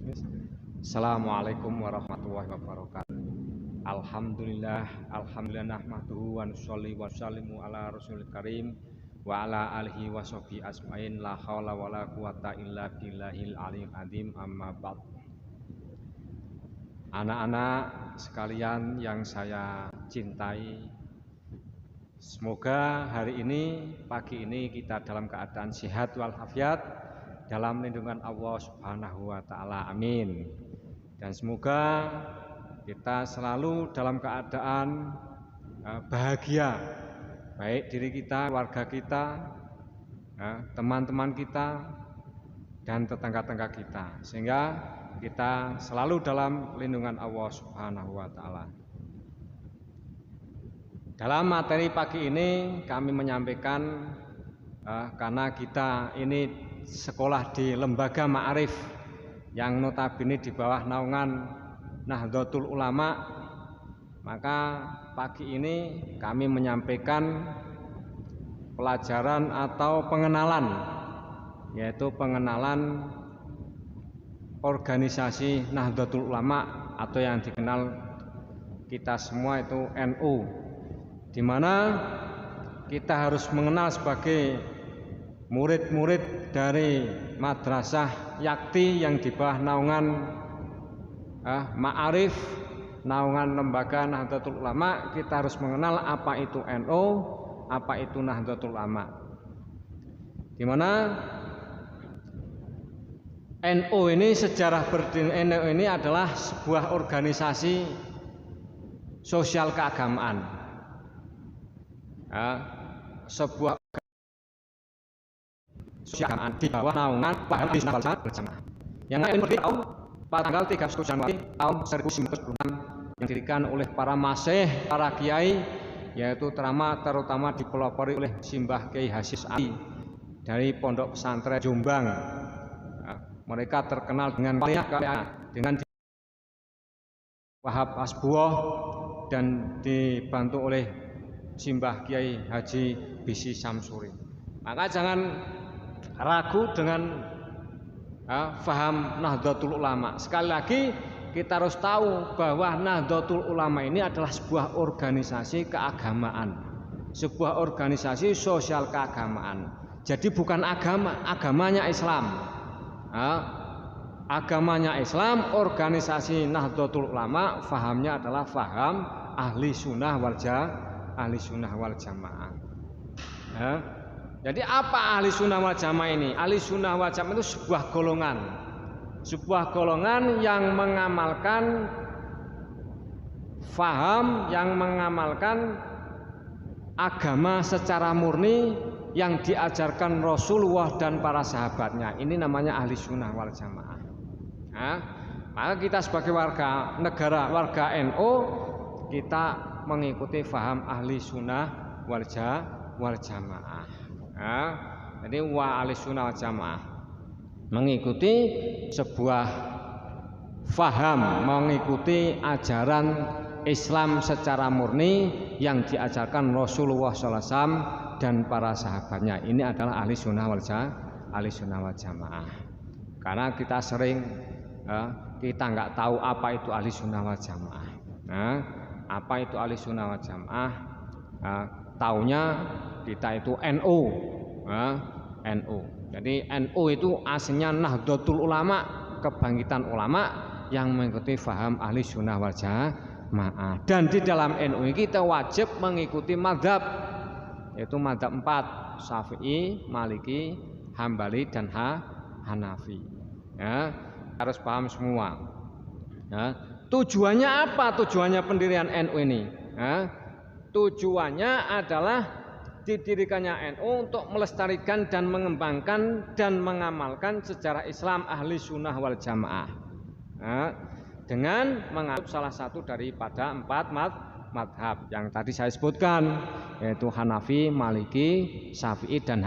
Assalamualaikum warahmatullahi wabarakatuh. Alhamdulillah nahmaduhu wa nusolli wa sallimu ala rasulil karim wa ala alihi wa sahbihi asma'in la haula wa la quwata illa billahil aliyil azim amma ba'd. Anak-anak sekalian yang saya cintai, semoga hari ini, pagi ini kita dalam keadaan sehat walafiat dalam lindungan Allah Subhanahu wa taala. Amin. Dan semoga kita selalu dalam keadaan bahagia, baik diri kita, keluarga kita, teman-teman kita, dan tetangga-tetangga kita, sehingga kita selalu dalam lindungan Allah Subhanahu wa taala. Dalam materi pagi ini kami menyampaikan karena kita ini sekolah di lembaga ma'arif yang notabene di bawah naungan Nahdlatul Ulama, maka pagi ini kami menyampaikan pelajaran atau pengenalan, yaitu pengenalan organisasi Nahdlatul Ulama atau yang dikenal kita semua itu NU, di mana kita harus mengenal sebagai murid-murid dari madrasah Yakti yang di bawah naungan Ma'arif, naungan lembaga Nahdlatul Ulama. Kita harus mengenal apa itu NU, apa itu Nahdlatul Ulama, di mana NU ini sejarah berdiri. NU ini adalah sebuah organisasi sosial keagamaan, sebuah keagamaan di bawah naungan Paham Sunnah wal Jamaah yang berdiri pada tanggal 31 Januari tahun 1996 yang didirikan oleh para masyayikh, para kiai, yaitu terutama dipelopori oleh Simbah Kiai Hasis Ali dari Pondok Pesantren Jombang. Mereka terkenal dengan dengan Wahab Hasbuah dan dibantu oleh Simbah Kiai Haji Bisi Samsuri. Maka jangan ragu dengan faham Nahdlatul Ulama. Sekali lagi kita harus tahu bahwa Nahdlatul Ulama ini adalah sebuah organisasi keagamaan, sebuah organisasi sosial keagamaan. Jadi bukan agama, agamanya Islam. Agamanya Islam, organisasi Nahdlatul Ulama fahamnya adalah faham ahli sunnah wal jamaah. Jadi apa ahli sunnah wal jamaah ini? Ahli sunnah wal jamaah itu sebuah golongan yang mengamalkan faham, yang mengamalkan agama secara murni yang diajarkan Rasulullah dan para sahabatnya. Ini namanya ahli sunnah wal jamaah. Maka kita sebagai warga negara, warga NU, kita mengikuti faham ahli sunnah wal jamaah. Jadi ahli sunnah wal jamaah mengikuti sebuah faham, mengikuti ajaran Islam secara murni yang diajarkan Rasulullah SAW dan para sahabatnya. Ini adalah ahli sunnah wal jamaah. Karena kita sering kita nggak tahu apa itu ahli sunnah wal jamaah. Apa itu ahli sunnah wal jamaah? Taunya kita itu NU. NU. Jadi NU itu aslinya Nahdlatul Ulama, kebangkitan ulama yang mengikuti faham ahli sunnah wal jamaah. Dan di dalam NU kita wajib mengikuti mazhab, yaitu mazhab 4, Syafi'i, Maliki, Hambali, dan Hanafi. Harus paham semua. Tujuannya apa? Tujuannya pendirian NU ini? Tujuannya adalah didirikannya NU untuk melestarikan dan mengembangkan dan mengamalkan sejarah Islam ahli sunnah wal jamaah, dengan menganut salah satu daripada 4 madhab yang tadi saya sebutkan, yaitu Hanafi, Maliki, Syafi'i, dan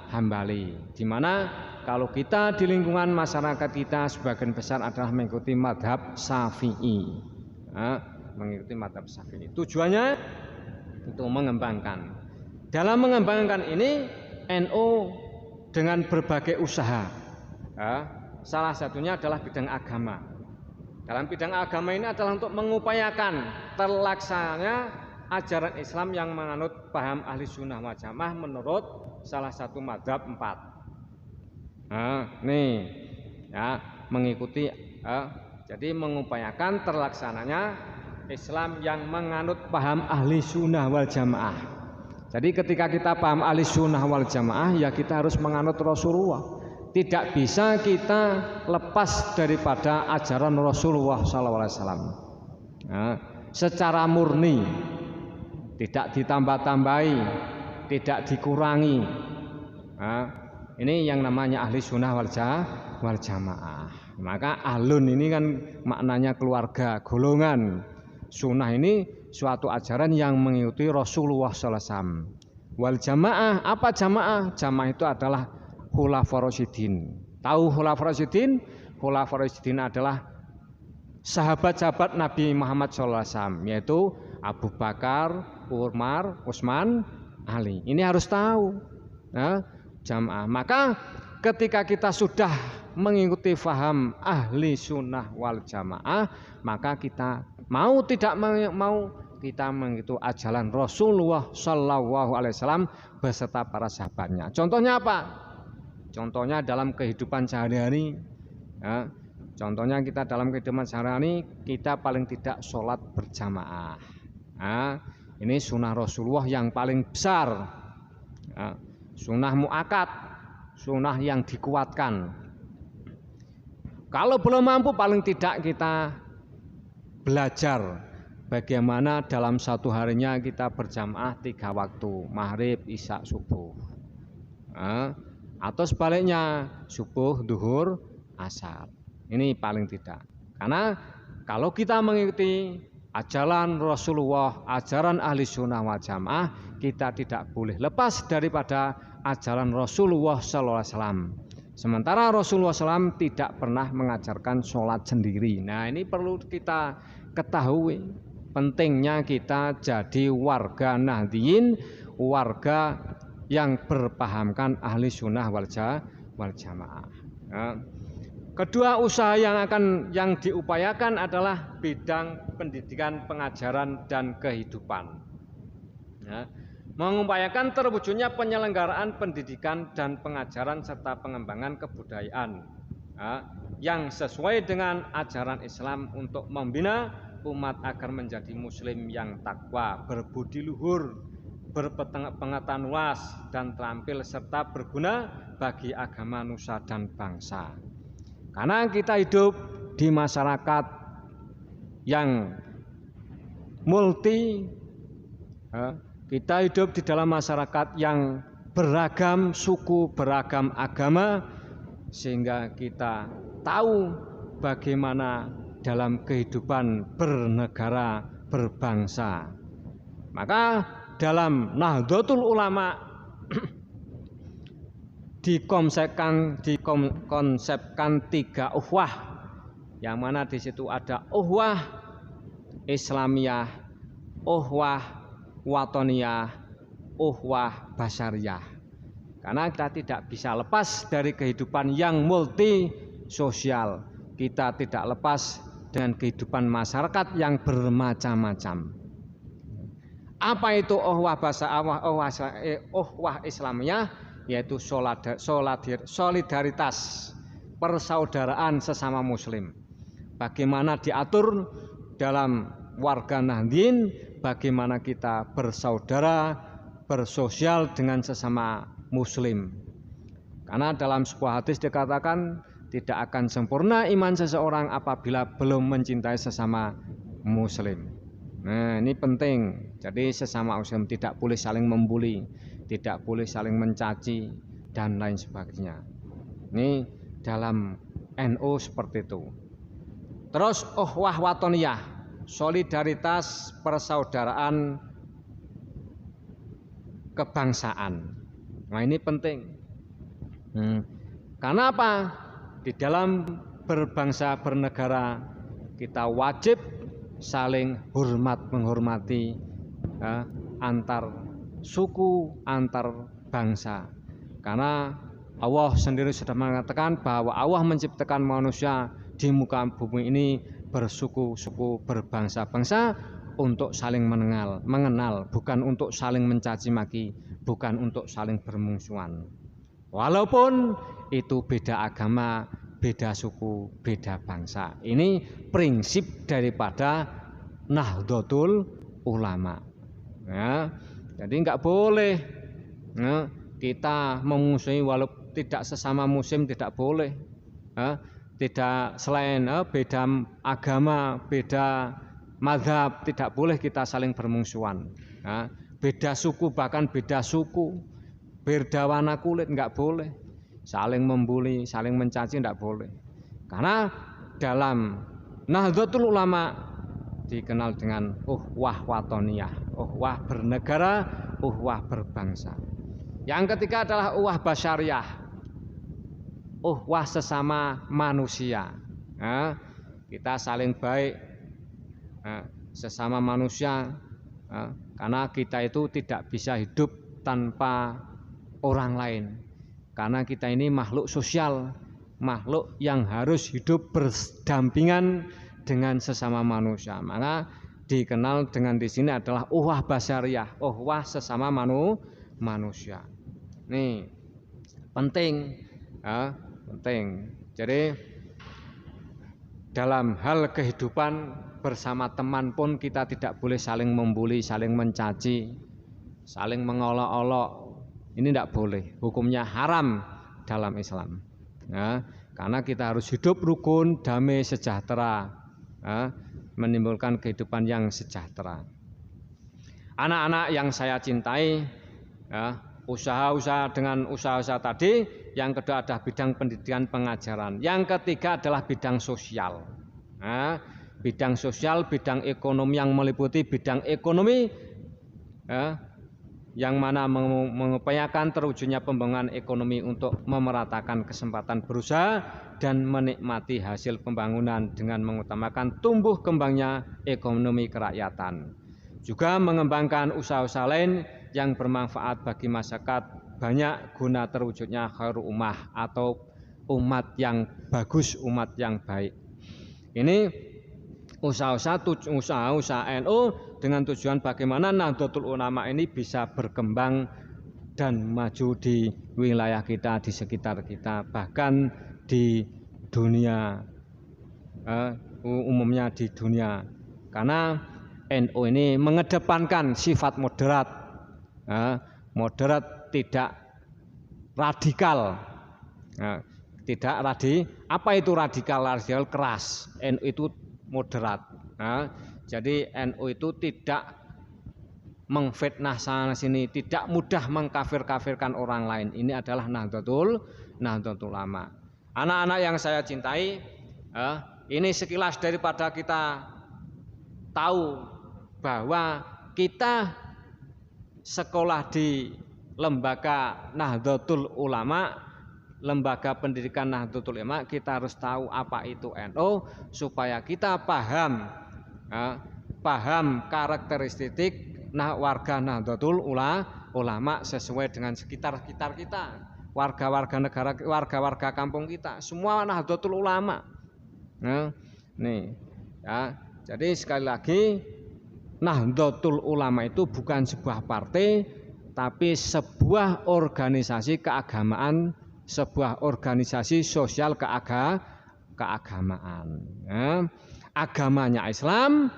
Hambali. Di mana kalau kita di lingkungan masyarakat kita sebagian besar adalah mengikuti madhab Syafi'i, mengikuti madhab Syafi'i. Tujuannya untuk mengembangkan. Dalam mengembangkan ini NU dengan berbagai usaha salah satunya adalah bidang agama. Dalam bidang agama ini adalah untuk mengupayakan terlaksananya ajaran Islam yang menganut paham ahli sunnah wal jamaah menurut salah satu mazhab 4. Nah, nih ya, mengikuti jadi mengupayakan terlaksananya Islam yang menganut paham ahli sunnah wal jamaah. Jadi ketika kita paham ahli sunnah wal jamaah, ya kita harus menganut Rasulullah. Tidak bisa kita lepas daripada ajaran Rasulullah SAW. Nah, secara murni, tidak ditambah-tambahi, tidak dikurangi. Nah, ini yang namanya ahli sunnah wal jamaah. Maka ahlun ini kan maknanya keluarga, golongan. Sunnah ini suatu ajaran yang mengikuti Rasulullah SAW. Wal jamaah, apa jamaah? Jamaah itu adalah Khulafaur Rasyidin. Tahu Khulafaur Rasyidin? Khulafaur Rasyidin adalah sahabat-sahabat Nabi Muhammad SAW, yaitu Abu Bakar, Umar, Utsman, Ali. Ini harus tahu. Nah, jamaah. Maka ketika kita sudah mengikuti faham ahli sunnah wal jamaah, maka kita mau tidak mau kita mengikuti ajaran Rasulullah SAW beserta para sahabatnya. Contohnya apa? Contohnya dalam kehidupan sehari-hari. Ya, contohnya kita dalam kehidupan sehari-hari kita paling tidak sholat berjamaah. Nah, ini sunnah Rasulullah yang paling besar. Ya, sunnah muakkad, sunnah yang dikuatkan. Kalau belum mampu, paling tidak kita belajar bagaimana dalam satu harinya kita berjamaah 3 waktu, maghrib, isya, subuh. Atau sebaliknya, subuh, duhur, asar. Ini paling tidak. Karena kalau kita mengikuti ajaran Rasulullah, ajaran ahli sunnah wal jamaah, kita tidak boleh lepas daripada ajaran Rasulullah SAW. Sementara Rasulullah SAW tidak pernah mengajarkan sholat sendiri. Nah, ini perlu kita ketahui. Pentingnya kita jadi warga Nahdliyin, warga yang berpahamkan ahli sunnah wal jamaah. Nah, kedua usaha yang diupayakan adalah bidang pendidikan, pengajaran, dan kehidupan. Nah, mengupayakan terwujudnya penyelenggaraan pendidikan dan pengajaran serta pengembangan kebudayaan yang sesuai dengan ajaran Islam untuk membina umat agar menjadi muslim yang takwa, berbudi luhur, berpengetahuan luas dan terampil serta berguna bagi agama nusa dan bangsa. Karena kita hidup di masyarakat yang multi, kita hidup di dalam masyarakat yang beragam suku, beragam agama, sehingga kita tahu bagaimana dalam kehidupan bernegara, berbangsa. Maka dalam Nahdlatul Ulama dikonsepkan 3 uhwah, yang mana di situ ada uhwah Islamiyah, uhwah watoniyah, uhwah basyariyah. Karena kita tidak bisa lepas dari kehidupan yang multi sosial. Kita tidak lepas dengan kehidupan masyarakat yang bermacam-macam. Apa itu uhwah Islamiyah? Yaitu solidaritas, persaudaraan sesama muslim. Bagaimana diatur dalam warga Nahdliyin, bagaimana kita bersaudara, bersosial dengan sesama muslim. Karena dalam sebuah hadis dikatakan tidak akan sempurna iman seseorang apabila belum mencintai sesama muslim. Nah, ini penting. Jadi sesama muslim tidak boleh saling membuli, tidak boleh saling mencaci dan lain sebagainya. Ini dalam NU seperti itu. Terus uhwah watoniyah, solidaritas persaudaraan kebangsaan. Nah, ini penting. Karena apa? Di dalam berbangsa bernegara kita wajib saling hormat menghormati antar suku, antar bangsa. Karena Allah sendiri sudah mengatakan bahwa Allah menciptakan manusia di muka bumi ini bersuku-suku, berbangsa-bangsa untuk saling mengenal, bukan untuk saling mencaci maki, bukan untuk saling bermusuhan. Walaupun itu beda agama, beda suku, beda bangsa. Ini prinsip daripada Nahdlatul Ulama. Ya, jadi nggak boleh kita memusuhi walaupun tidak sesama muslim, tidak boleh. Tidak selain beda agama, beda mazhab, tidak boleh kita saling bermusuhan. Beda suku, bahkan beda suku, beda warna kulit nggak boleh. Saling membuli, saling mencaci nggak boleh. Karena dalam Nahdlatul Ulama dikenal dengan uhwah watoniyah, uhwah bernegara, uhwah berbangsa. Yang ketiga adalah uhwah basyariyah, uhwah sesama manusia. Kita saling baik sesama manusia, karena kita itu tidak bisa hidup tanpa orang lain. Karena kita ini makhluk sosial, makhluk yang harus hidup berdampingan dengan sesama manusia. Maka dikenal dengan di sini adalah uhwah basyariyah, uhwah sesama manusia. Nih penting, penting. Jadi dalam hal kehidupan bersama teman pun kita tidak boleh saling membuli, saling mencaci, saling mengolok-olok. Ini tidak boleh, hukumnya haram dalam Islam. Karena kita harus hidup rukun, damai, sejahtera, menimbulkan kehidupan yang sejahtera. Anak-anak yang saya cintai, usaha-usaha dengan usaha-usaha tadi, yang kedua adalah bidang pendidikan pengajaran, yang ketiga adalah bidang sosial. Bidang sosial, bidang ekonomi yang meliputi bidang ekonomi, yang mana mengupayakan terwujudnya pembangunan ekonomi untuk memeratakan kesempatan berusaha dan menikmati hasil pembangunan dengan mengutamakan tumbuh kembangnya ekonomi kerakyatan. Juga mengembangkan usaha-usaha lain yang bermanfaat bagi masyarakat banyak guna terwujudnya khairul ummah atau umat yang bagus, umat yang baik. Ini usaha-usaha NU dengan tujuan bagaimana Nahdlatul Ulama ini bisa berkembang dan maju di wilayah kita, di sekitar kita, bahkan di dunia, umumnya di dunia. Karena NU ini mengedepankan sifat moderat, moderat tidak radikal, tidak apa itu radikal? Radikal keras. NU itu moderat. Jadi NU itu tidak mengfitnah sana sini, tidak mudah mengkafir-kafirkan orang lain. Ini adalah Nahdlatul Ulama. Anak-anak yang saya cintai, ini sekilas daripada kita tahu bahwa kita sekolah di lembaga Nahdlatul Ulama, lembaga pendidikan Nahdlatul Ulama, kita harus tahu apa itu NU supaya kita paham karakteristik warga Nahdlatul Ulama sesuai dengan sekitar kita, warga-warga negara, warga-warga kampung kita, semua Nahdlatul Ulama. Jadi sekali lagi, Nahdlatul Ulama itu bukan sebuah partai, tapi sebuah organisasi keagamaan, sebuah organisasi sosial keagamaan. Agamanya Islam,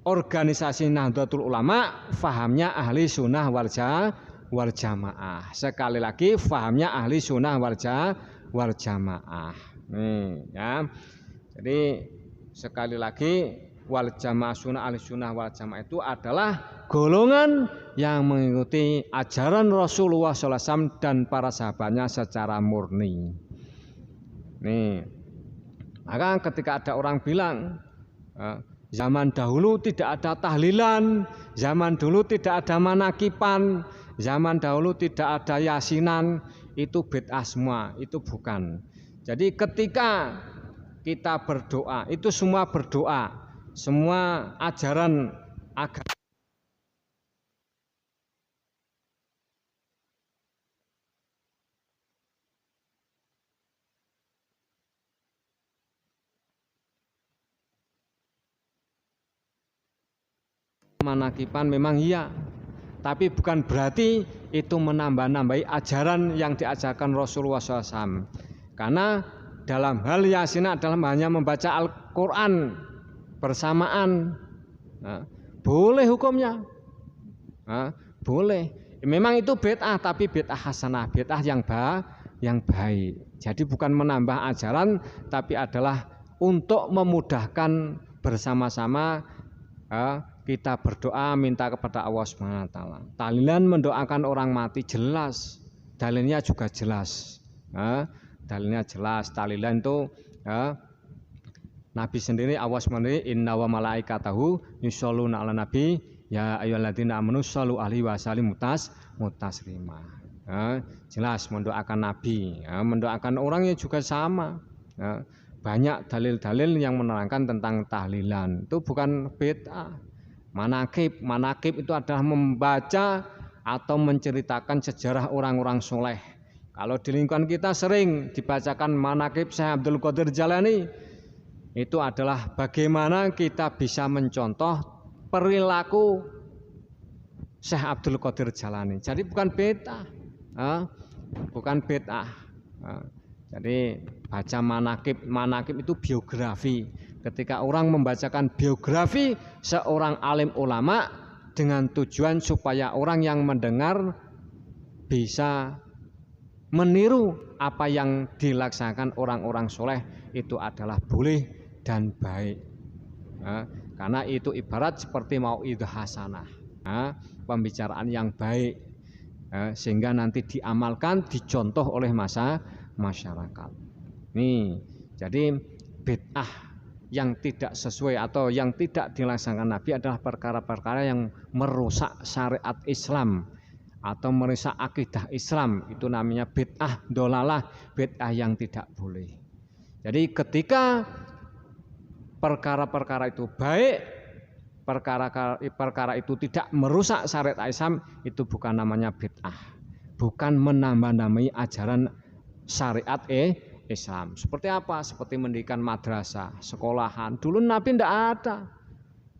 organisasi Nahdlatul Ulama fahamnya ahli sunnah wal jamaah. Sekali lagi, fahamnya ahli sunnah wal jamaah. Jadi sekali lagi, wal jamaah sunnah, ahli sunnah wal jamaah itu adalah golongan yang mengikuti ajaran Rasulullah SAW dan para sahabatnya secara murni. Maka ketika ada orang bilang zaman dahulu tidak ada tahlilan, zaman dulu tidak ada manakipan, zaman dahulu tidak ada yasinan, itu bid'ah semua, itu bukan. Jadi ketika kita berdoa, itu semua berdoa, semua ajaran agama. manakiban memang iya, tapi bukan berarti itu menambah-nambahi ajaran yang diajarkan Rasulullah SAW. Karena dalam hal Yasin adalah hanya membaca Al-Quran bersamaan, nah, boleh hukumnya, nah, boleh. Memang itu bid'ah, tapi bid'ah hasanah, bid'ah yang baik. Jadi bukan menambah ajaran, tapi adalah untuk memudahkan bersama-sama kita berdoa minta kepada Allah SWT. Tahlilan mendoakan orang mati jelas, dalilnya juga jelas. Dalilnya jelas. Tahlilan itu Nabi sendiri, Allah sendiri, inna wa malaikatahu yusholluna ala nabi ya ayyuhalladzina amanu shollu alaihi wa sallimu taslima. Jelas mendoakan Nabi, mendoakan orangnya juga sama. Banyak dalil-dalil yang menerangkan tentang tahlilan. Itu bukan bid'ah. Manakib itu adalah membaca atau menceritakan sejarah orang-orang soleh. Kalau di lingkungan kita sering dibacakan manakib Syekh Abdul Qadir Jalani, itu adalah bagaimana kita bisa mencontoh perilaku Syekh Abdul Qadir Jalani. Jadi bukan bid'ah, bukan bid'ah. Jadi baca manakib itu biografi. Ketika orang membacakan biografi seorang alim ulama dengan tujuan supaya orang yang mendengar bisa meniru apa yang dilaksanakan orang-orang soleh, itu adalah boleh dan baik. Karena itu ibarat seperti mau'idhah hasanah, pembicaraan yang baik, sehingga nanti diamalkan, dicontoh oleh masyarakat. Nih, jadi bid'ah yang tidak sesuai atau yang tidak dilaksanakan Nabi adalah perkara-perkara yang merusak syariat Islam atau merusak akidah Islam. Itu namanya bid'ah dolalah, bid'ah yang tidak boleh. Jadi ketika perkara-perkara itu baik, perkara itu tidak merusak syariat Islam, itu bukan namanya bid'ah, bukan menambah-nambahi ajaran syariat Islam. Seperti apa? Seperti mendirikan madrasah, sekolahan. Dulu Nabi tidak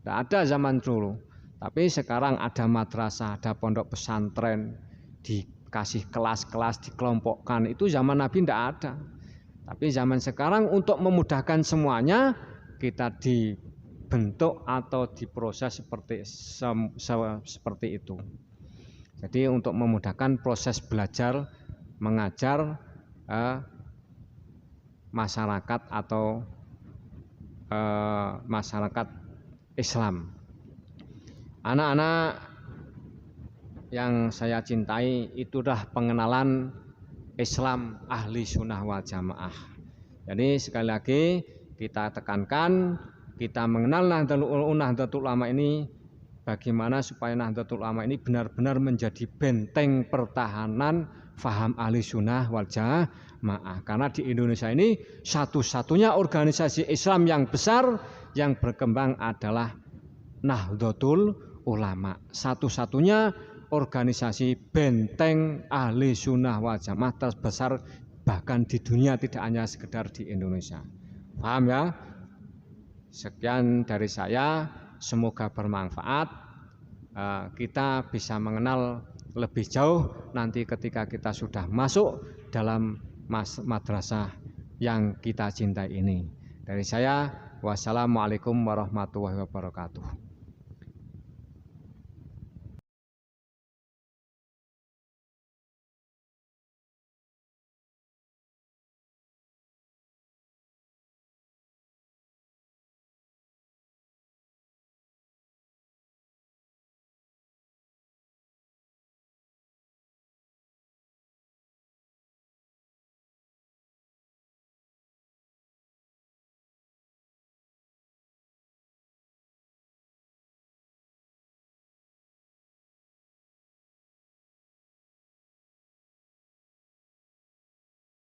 ada zaman dulu. Tapi sekarang ada madrasah, ada pondok pesantren, dikasih kelas-kelas, dikelompokkan. Itu zaman Nabi tidak ada. Tapi zaman sekarang untuk memudahkan semuanya, kita dibentuk atau diproses seperti itu. Jadi untuk memudahkan proses belajar, mengajar masyarakat atau masyarakat Islam. Anak-anak yang saya cintai, itulah pengenalan Islam ahli sunnah wal jamaah. Jadi sekali lagi kita tekankan, kita mengenal Nahdlatul Ulama ini, bagaimana supaya Nahdlatul Ulama ini benar-benar menjadi benteng pertahanan faham ahli sunnah wal jamaah. Karena di Indonesia ini satu-satunya organisasi Islam yang besar yang berkembang adalah Nahdlatul Ulama. Satu-satunya organisasi benteng ahli sunnah wal jamaah terbesar bahkan di dunia, tidak hanya sekedar di Indonesia. Paham ya? Sekian dari saya, semoga bermanfaat. Kita bisa mengenal lebih jauh nanti ketika kita sudah masuk dalam madrasah yang kita cintai ini. Dari saya, wassalamualaikum warahmatullahi wabarakatuh.